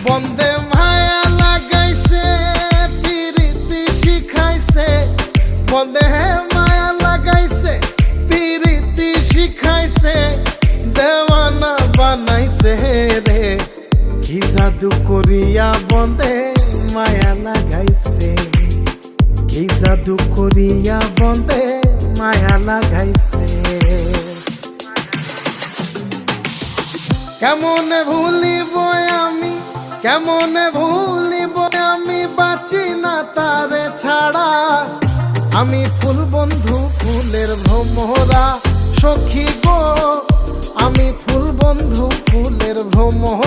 বন্দে মায়া লাগাইছে পিরিতি শিখাইছে, বন্দে মায়া লাগাইছে পিরিতি শিখাইছে, দেওয়ানা বানাইছে রে। কি জাদু করিয়া বন্দে মায়া লাগাইছে, কি জাদু করিয়া বন্দে মায়া লাগাইছে। কেমনে ভুলিব আমি, কেমনে ভুলিব আমি, বাঁচি না তারে ছাড়া। আমি ফুল বন্ধু ফুলের ভ্রমরা সখী গো, আমি ফুল বন্ধু ফুলের ভ্রমরা।